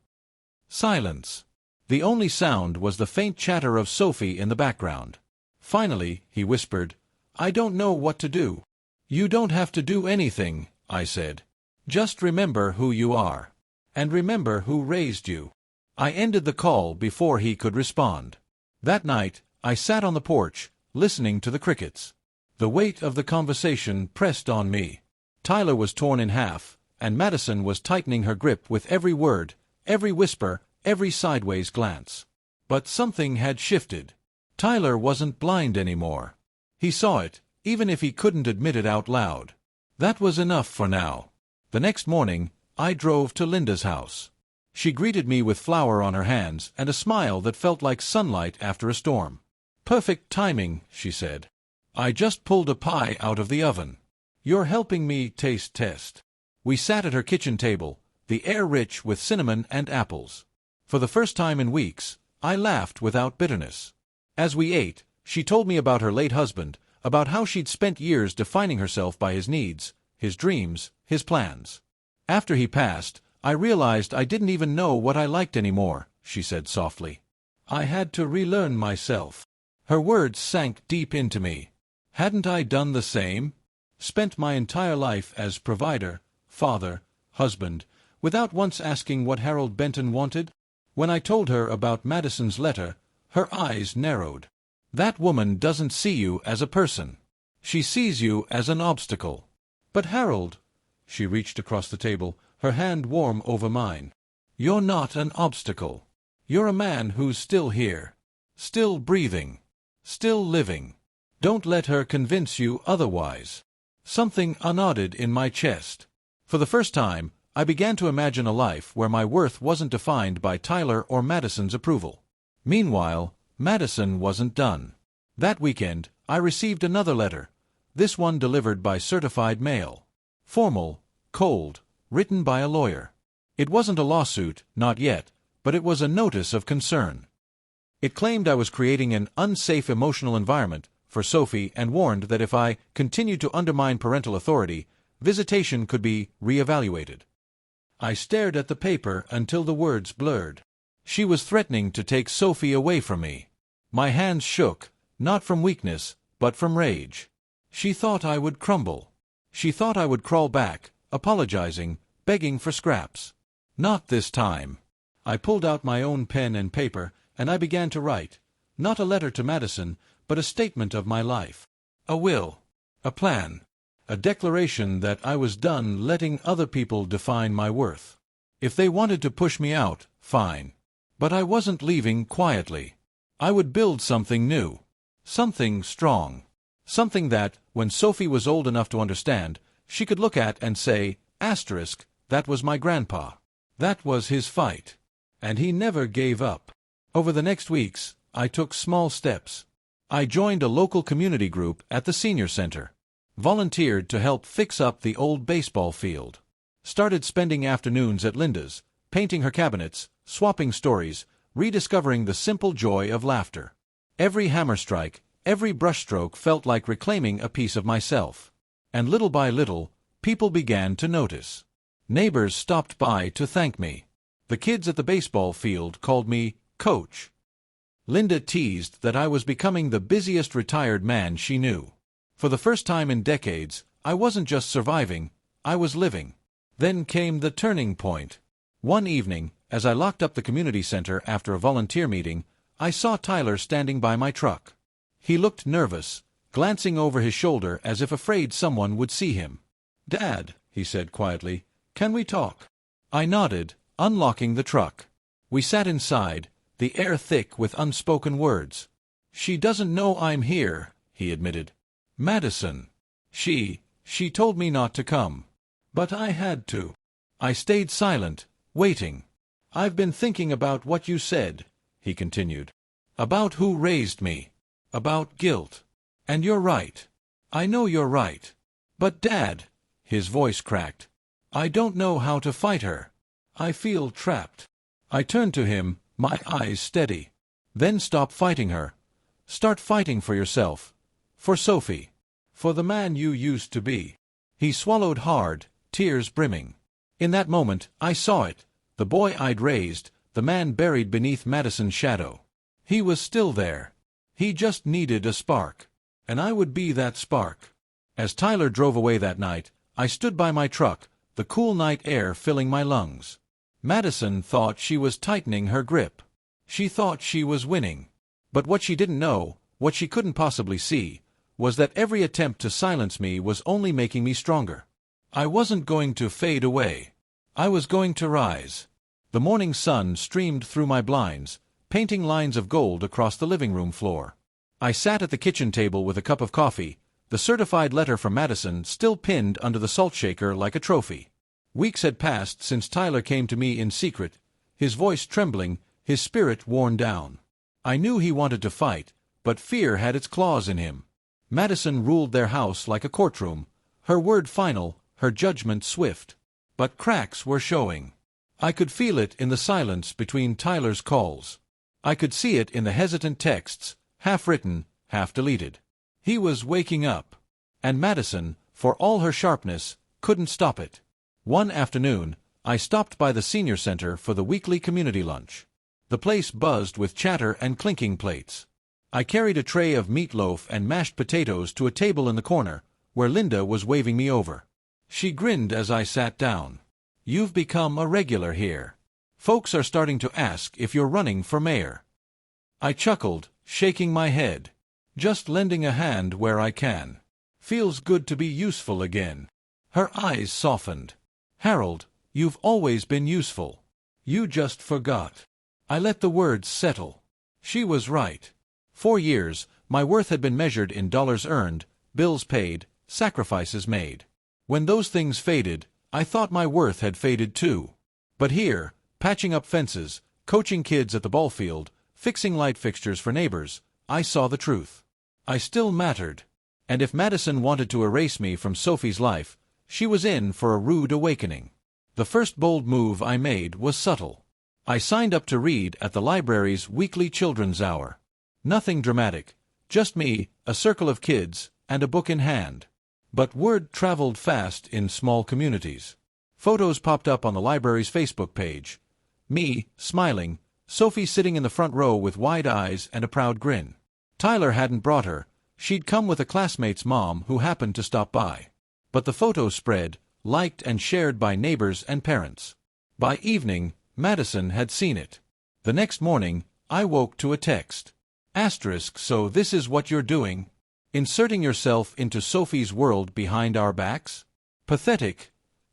Silence. The only sound was the faint chatter of Sophie in the background. Finally, he whispered, "I don't know what to do." "You don't have to do anything," I said. "Just remember who you are. And remember who raised you." I ended the call before he could respond. That night, I sat on the porch, listening to the crickets. The weight of the conversation pressed on me. Tyler was torn in half, and Madison was tightening her grip with every word, every whisper, every sideways glance. But something had shifted. Tyler wasn't blind anymore. He saw it, even if he couldn't admit it out loud. That was enough for now. The next morning, I drove to Linda's house. She greeted me with flour on her hands and a smile that felt like sunlight after a storm. Perfect timing, she said. I just pulled a pie out of the oven. You're helping me taste test. We sat at her kitchen table, the air rich with cinnamon and apples. For the first time in weeks, I laughed without bitterness. As we ate, she told me about her late husband, about how she'd spent years defining herself by his needs, his dreams, his plans. After he passed, I realized I didn't even know what I liked anymore, she said softly. I had to relearn myself. Her words sank deep into me. Hadn't I done the same? Spent my entire life as provider, father, husband, without once asking what Harold Benton wanted? When I told her about Madison's letter, her eyes narrowed. That woman doesn't see you as a person. She sees you as an obstacle. But Harold, she reached across the table, her hand warm over mine. You're not an obstacle. You're a man who's still here. Still breathing. Still living. Don't let her convince you otherwise. Something unodded in my chest. For the first time, I began to imagine a life where my worth wasn't defined by Tyler or Madison's approval. Meanwhile, Madison wasn't done. That weekend, I received another letter, this one delivered by certified mail. Formal, cold, written by a lawyer. It wasn't a lawsuit, not yet, but it was a notice of concern. It claimed I was creating an unsafe emotional environment for Sophie and warned that if I continued to undermine parental authority, visitation could be reevaluated. I stared at the paper until the words blurred. She was threatening to take Sophie away from me. My hands shook, not from weakness, but from rage. She thought I would crumble. She thought I would crawl back, apologizing, begging for scraps. Not this time. I pulled out my own pen and paper, and I began to write, not a letter to Madison, but a statement of my life. A will. A plan. A declaration that I was done letting other people define my worth. If they wanted to push me out, fine. But I wasn't leaving quietly. I would build something new. Something strong. Something that, when Sophie was old enough to understand, she could look at and say, asterisk, that was my grandpa. That was his fight. And he never gave up. Over the next weeks, I took small steps. I joined a local community group at the senior center. Volunteered to help fix up the old baseball field. Started spending afternoons at Linda's, painting her cabinets, swapping stories, rediscovering the simple joy of laughter. Every hammer strike, every brushstroke felt like reclaiming a piece of myself. And little by little, people began to notice. Neighbors stopped by to thank me. The kids at the baseball field called me Coach. Linda teased that I was becoming the busiest retired man she knew. For the first time in decades, I wasn't just surviving, I was living. Then came the turning point. One evening, as I locked up the community center after a volunteer meeting, I saw Tyler standing by my truck. He looked nervous, glancing over his shoulder as if afraid someone would see him. "Dad," he said quietly, "can we talk?" I nodded, unlocking the truck. We sat inside, the air thick with unspoken words. "She doesn't know I'm here," he admitted. "Madison. She told me not to come. But I had to." I stayed silent, waiting. "I've been thinking about what you said," he continued. "About who raised me. About guilt. And you're right. I know you're right. But Dad," his voice cracked, "I don't know how to fight her. I feel trapped." I turned to him, my eyes steady. "Then stop fighting her. Start fighting for yourself. For Sophie. For the man you used to be." He swallowed hard, tears brimming. In that moment, I saw it. The boy I'd raised, the man buried beneath Madison's shadow. He was still there. He just needed a spark. And I would be that spark. As Tyler drove away that night, I stood by my truck, the cool night air filling my lungs. Madison thought she was tightening her grip. She thought she was winning. But what she didn't know, what she couldn't possibly see, was that every attempt to silence me was only making me stronger. I wasn't going to fade away. I was going to rise. The morning sun streamed through my blinds, painting lines of gold across the living room floor. I sat at the kitchen table with a cup of coffee, the certified letter from Madison still pinned under the salt shaker like a trophy. Weeks had passed since Tyler came to me in secret, his voice trembling, his spirit worn down. I knew he wanted to fight, but fear had its claws in him. Madison ruled their house like a courtroom, her word final, her judgment swift. But cracks were showing. I could feel it in the silence between Tyler's calls. I could see it in the hesitant texts, half-written, half-deleted. He was waking up. And Madison, for all her sharpness, couldn't stop it. One afternoon, I stopped by the senior center for the weekly community lunch. The place buzzed with chatter and clinking plates. I carried a tray of meatloaf and mashed potatoes to a table in the corner, where Linda was waving me over. She grinned as I sat down. "You've become a regular here. Folks are starting to ask if you're running for mayor." I chuckled, shaking my head. "Just lending a hand where I can. Feels good to be useful again." Her eyes softened. "Harold, you've always been useful. You just forgot." I let the words settle. She was right. 4 years, my worth had been measured in dollars earned, bills paid, sacrifices made. When those things faded, I thought my worth had faded too. But here, patching up fences, coaching kids at the ball field, fixing light fixtures for neighbors, I saw the truth. I still mattered. And if Madison wanted to erase me from Sophie's life, she was in for a rude awakening. The first bold move I made was subtle. I signed up to read at the library's weekly children's hour. Nothing dramatic, just me, a circle of kids, and a book in hand. But word traveled fast in small communities. Photos popped up on the library's Facebook page. Me, smiling, Sophie sitting in the front row with wide eyes and a proud grin. Tyler hadn't brought her. She'd come with a classmate's mom who happened to stop by. But the photos spread, liked and shared by neighbors and parents. By evening, Madison had seen it. The next morning, I woke to a text. Asterisk, so this is what you're doing? Inserting yourself into Sophie's world behind our backs? Pathetic.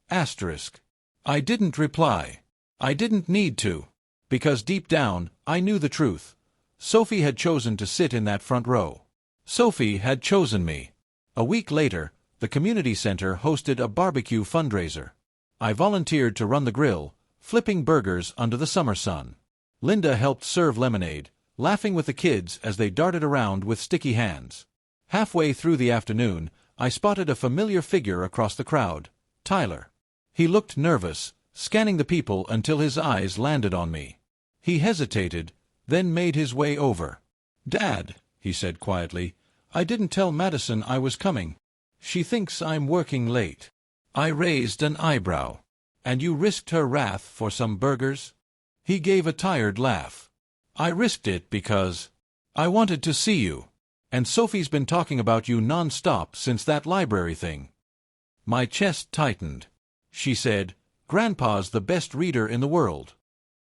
Asterisk. I didn't reply. I didn't need to. Because deep down, I knew the truth. Sophie had chosen to sit in that front row. Sophie had chosen me. A week later, the community center hosted a barbecue fundraiser. I volunteered to run the grill, flipping burgers under the summer sun. Linda helped serve lemonade, laughing with the kids as they darted around with sticky hands. Halfway through the afternoon, I spotted a familiar figure across the crowd, Tyler. He looked nervous, scanning the people until his eyes landed on me. He hesitated, then made his way over. "Dad," he said quietly, "I didn't tell Madison I was coming. She thinks I'm working late." I raised an eyebrow. "And you risked her wrath for some burgers?" He gave a tired laugh. "I risked it because I wanted to see you. And Sophie's been talking about you non-stop since that library thing." My chest tightened. She said, "Grandpa's the best reader in the world."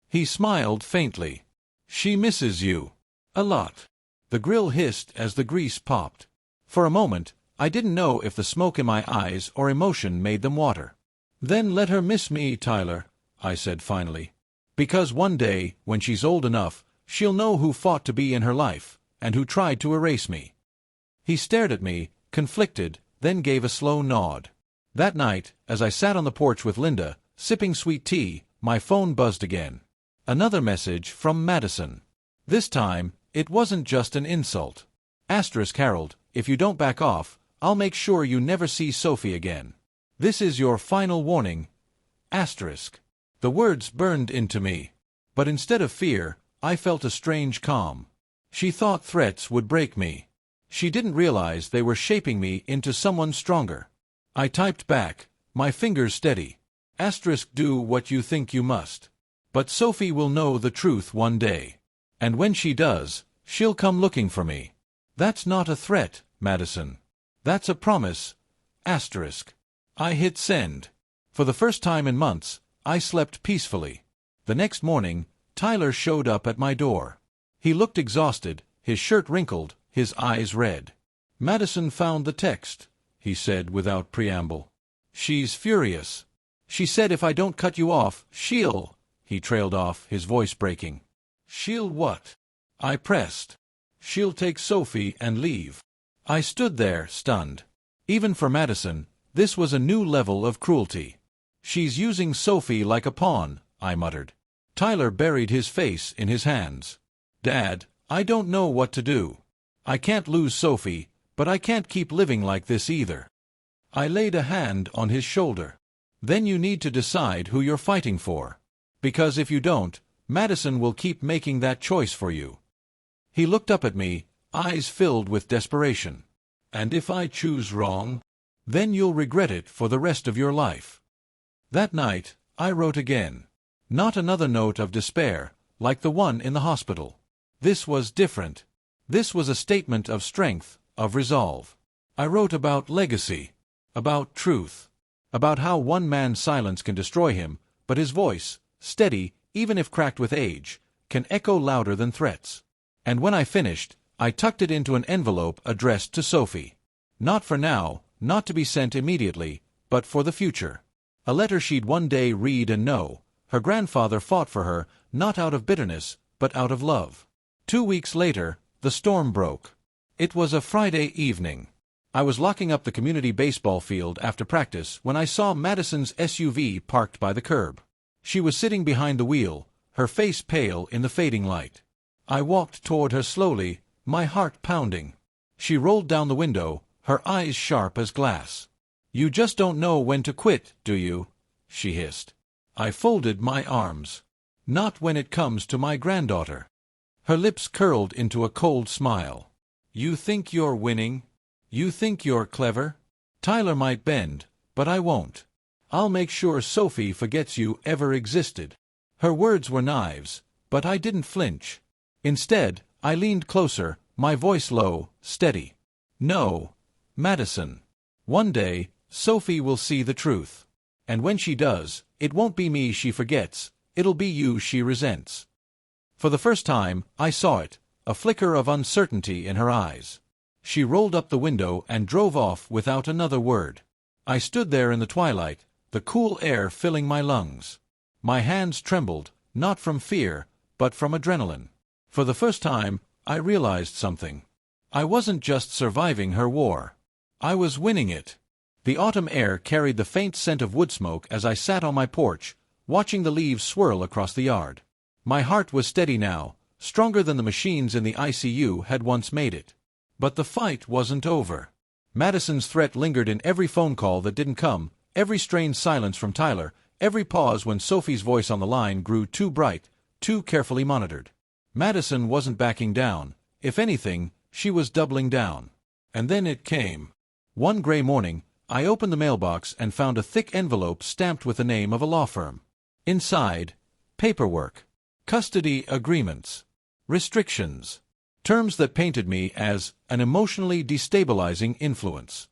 He smiled faintly. "She misses you. A lot." The grill hissed as the grease popped. For a moment, I didn't know if the smoke in my eyes or emotion made them water. "Then let her miss me, Tyler," I said finally. "Because one day, when she's old enough, she'll know who fought to be in her life, and who tried to erase me." He stared at me, conflicted, then gave a slow nod. That night, as I sat on the porch with Linda, sipping sweet tea, my phone buzzed again. Another message from Madison. This time, it wasn't just an insult. "Asterisk, Harold, if you don't back off, I'll make sure you never see Sophie again. This is your final warning. Asterisk." The words burned into me. But instead of fear, I felt a strange calm. She thought threats would break me. She didn't realize they were shaping me into someone stronger. I typed back, my fingers steady. "Asterisk, do what you think you must. But Sophie will know the truth one day. And when she does, she'll come looking for me." "That's not a threat, Madison. That's a promise. Asterisk." I hit send. For the first time in months, I slept peacefully. The next morning, Tyler showed up at my door. He looked exhausted, his shirt wrinkled, his eyes red. "Madison found the text," he said without preamble. "She's furious. She said if I don't cut you off, she'll—" He trailed off, his voice breaking. "She'll what?" I pressed. "She'll take Sophie and leave." I stood there, stunned. Even for Madison, this was a new level of cruelty. "She's using Sophie like a pawn," I muttered. Tyler buried his face in his hands. "Dad, I don't know what to do." I can't lose Sophie, but I can't keep living like this either. I laid a hand on his shoulder. Then you need to decide who you're fighting for. Because if you don't, Madison will keep making that choice for you. He looked up at me, eyes filled with desperation. And if I choose wrong? Then you'll regret it for the rest of your life. That night, I wrote again. Not another note of despair, like the one in the hospital. This was different. This was a statement of strength, of resolve. I wrote about legacy, about truth, about how one man's silence can destroy him, but his voice, steady, even if cracked with age, can echo louder than threats. And when I finished, I tucked it into an envelope addressed to Sophie. Not for now, not to be sent immediately, but for the future. A letter she'd one day read and know. Her grandfather fought for her, not out of bitterness, but out of love. 2 weeks later, the storm broke. It was a Friday evening. I was locking up the community baseball field after practice when I saw Madison's SUV parked by the curb. She was sitting behind the wheel, her face pale in the fading light. I walked toward her slowly, my heart pounding. She rolled down the window, her eyes sharp as glass. "You just don't know when to quit, do you?" she hissed. I folded my arms. "Not when it comes to my granddaughter." Her lips curled into a cold smile. "You think you're winning? You think you're clever? Tyler might bend, but I won't. I'll make sure Sophie forgets you ever existed." Her words were knives, but I didn't flinch. Instead, I leaned closer, my voice low, steady. "No, Madison. One day, Sophie will see the truth. And when she does, it won't be me she forgets, it'll be you she resents." For the first time, I saw it, a flicker of uncertainty in her eyes. She rolled up the window and drove off without another word. I stood there in the twilight, the cool air filling my lungs. My hands trembled, not from fear, but from adrenaline. For the first time, I realized something. I wasn't just surviving her war. I was winning it. The autumn air carried the faint scent of wood smoke as I sat on my porch, watching the leaves swirl across the yard. My heart was steady now, stronger than the machines in the ICU had once made it. But the fight wasn't over. Madison's threat lingered in every phone call that didn't come, every strained silence from Tyler, every pause when Sophie's voice on the line grew too bright, too carefully monitored. Madison wasn't backing down. If anything, she was doubling down. And then it came. One gray morning, I opened the mailbox and found a thick envelope stamped with the name of a law firm. Inside, paperwork, custody agreements, restrictions, terms that painted me as an emotionally destabilizing influence.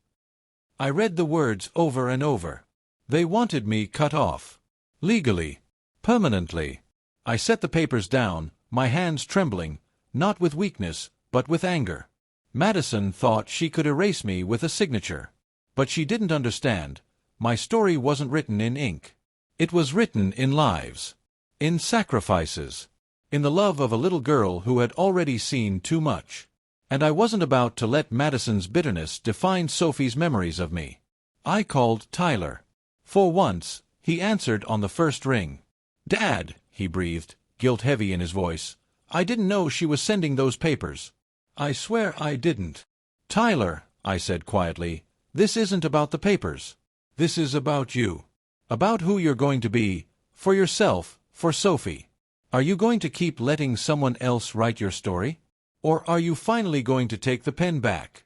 I read the words over and over. They wanted me cut off. Legally. Permanently. I set the papers down, my hands trembling, not with weakness, but with anger. Madison thought she could erase me with a signature. But she didn't understand. My story wasn't written in ink. It was written in lives. In sacrifices. In the love of a little girl who had already seen too much. And I wasn't about to let Madison's bitterness define Sophie's memories of me. I called Tyler. For once, he answered on the first ring. "Dad," he breathed, guilt heavy in his voice. "I didn't know she was sending those papers." "I swear I didn't." "Tyler," I said quietly, "this isn't about the papers. This is about you. About who you're going to be, for yourself, for Sophie. Are you going to keep letting someone else write your story? Or are you finally going to take the pen back?"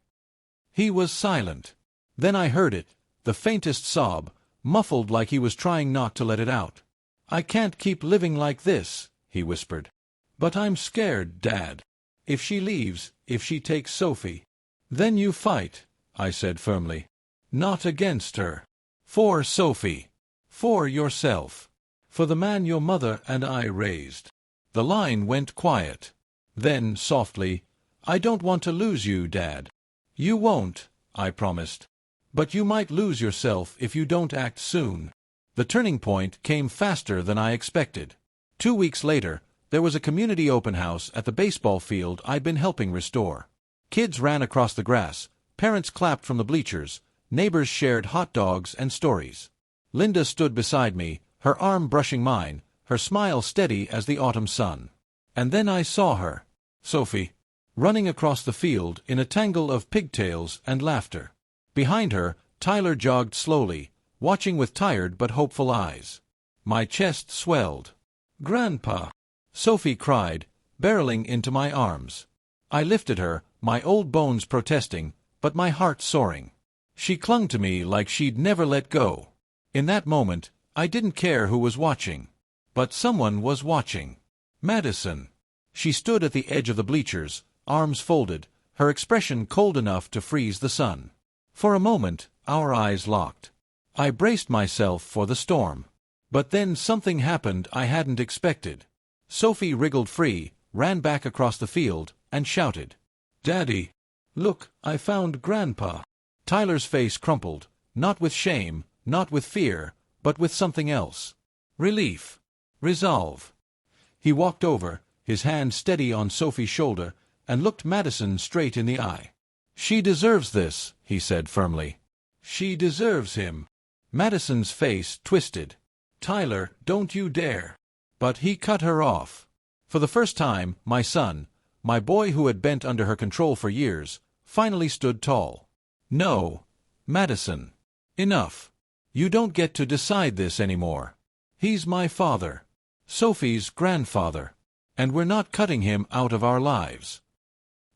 He was silent. Then I heard it, the faintest sob, muffled like he was trying not to let it out. "I can't keep living like this," he whispered. "But I'm scared, Dad. If she leaves, if she takes Sophie." "Then you fight," I said firmly. "Not against her. For Sophie. For yourself. For the man your mother and I raised." The line went quiet. Then, softly, "I don't want to lose you, Dad." "You won't," I promised. "But you might lose yourself if you don't act soon." The turning point came faster than I expected. 2 weeks later, there was a community open house at the baseball field I'd been helping restore. Kids ran across the grass, parents clapped from the bleachers, neighbors shared hot dogs and stories. Linda stood beside me, her arm brushing mine, her smile steady as the autumn sun. And then I saw her. "Sophie." running across the field in a tangle of pigtails and laughter. Behind her, Tyler jogged slowly, watching with tired but hopeful eyes. My chest swelled. "Grandpa!" Sophie cried, barreling into my arms. I lifted her, my old bones protesting, but my heart soaring. She clung to me like she'd never let go. In that moment, I didn't care who was watching. But someone was watching. Madison. She stood at the edge of the bleachers, arms folded, her expression cold enough to freeze the sun. For a moment, our eyes locked. I braced myself for the storm. But then something happened I hadn't expected. Sophie wriggled free, ran back across the field, and shouted, "Daddy! Look, I found Grandpa!" Tyler's face crumpled, not with shame, not with fear, but with something else. Relief. Resolve. He walked over, his hand steady on Sophie's shoulder, and looked Madison straight in the eye. "She deserves this," he said firmly. "She deserves him." Madison's face twisted. "Tyler, don't you dare." But he cut her off. For the first time, my son, my boy who had bent under her control for years, finally stood tall. "No, Madison. Enough. You don't get to decide this anymore. He's my father. Sophie's grandfather. And we're not cutting him out of our lives."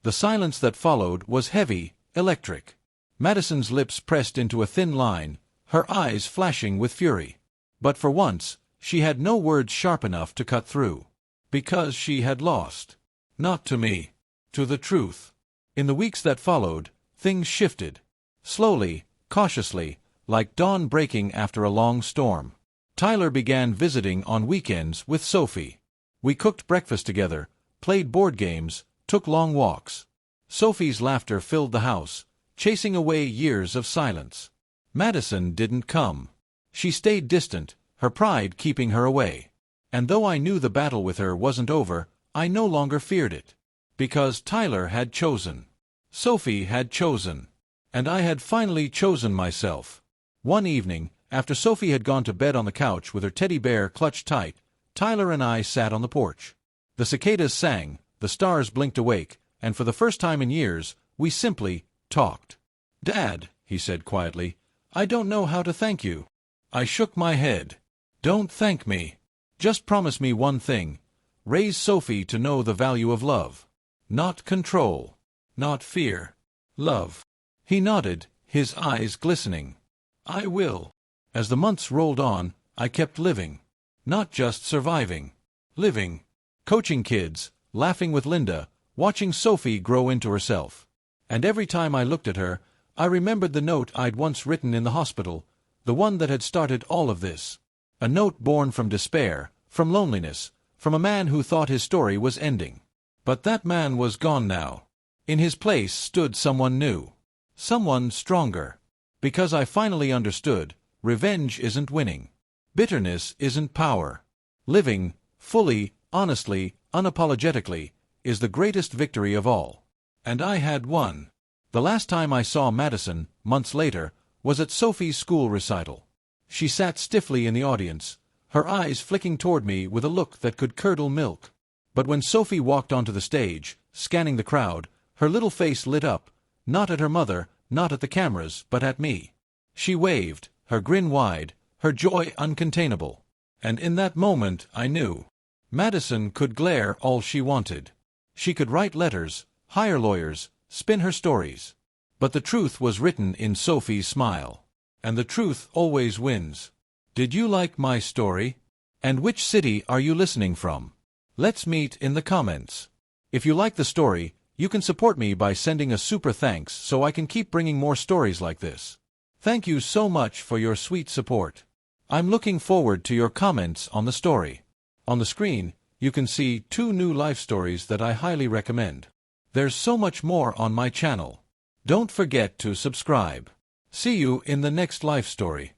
The silence that followed was heavy, electric. Madison's lips pressed into a thin line, her eyes flashing with fury. But for once, she had no words sharp enough to cut through. Because she had lost. Not to me. To the truth. In the weeks that followed, things shifted. Slowly, cautiously, like dawn breaking after a long storm. Tyler began visiting on weekends with Sophie. We cooked breakfast together, played board games, took long walks. Sophie's laughter filled the house, chasing away years of silence. Madison didn't come. She stayed distant, her pride keeping her away. And though I knew the battle with her wasn't over, I no longer feared it. Because Tyler had chosen. Sophie had chosen. And I had finally chosen myself. One evening, after Sophie had gone to bed on the couch with her teddy bear clutched tight, Tyler and I sat on the porch. The cicadas sang, the stars blinked awake, and for the first time in years, we simply talked. "Dad," he said quietly, "I don't know how to thank you." I shook my head. "Don't thank me. Just promise me one thing. Raise Sophie to know the value of love. Not control. Not fear. Love." He nodded, his eyes glistening. "I will." As the months rolled on, I kept living. Not just surviving. Living. Coaching kids, laughing with Linda, watching Sophie grow into herself. And every time I looked at her, I remembered the note I'd once written in the hospital, the one that had started all of this. A note born from despair, from loneliness, from a man who thought his story was ending. But that man was gone now. In his place stood someone new. Someone stronger. Because I finally understood, revenge isn't winning. Bitterness isn't power. Living, fully, honestly, unapologetically, is the greatest victory of all. And I had won. The last time I saw Madison, months later, was at Sophie's school recital. She sat stiffly in the audience, her eyes flicking toward me with a look that could curdle milk. But when Sophie walked onto the stage, scanning the crowd, her little face lit up, not at her mother, not at the cameras, but at me. She waved, her grin wide, her joy uncontainable. And in that moment I knew. Madison could glare all she wanted. She could write letters, hire lawyers, spin her stories. But the truth was written in Sophie's smile. And the truth always wins. Did you like my story? And which city are you listening from? Let's meet in the comments. If you like the story, you can support me by sending a super thanks so I can keep bringing more stories like this. Thank you so much for your sweet support. I'm looking forward to your comments on the story. On the screen, you can see 2 new life stories that I highly recommend. There's so much more on my channel. Don't forget to subscribe. See you in the next life story.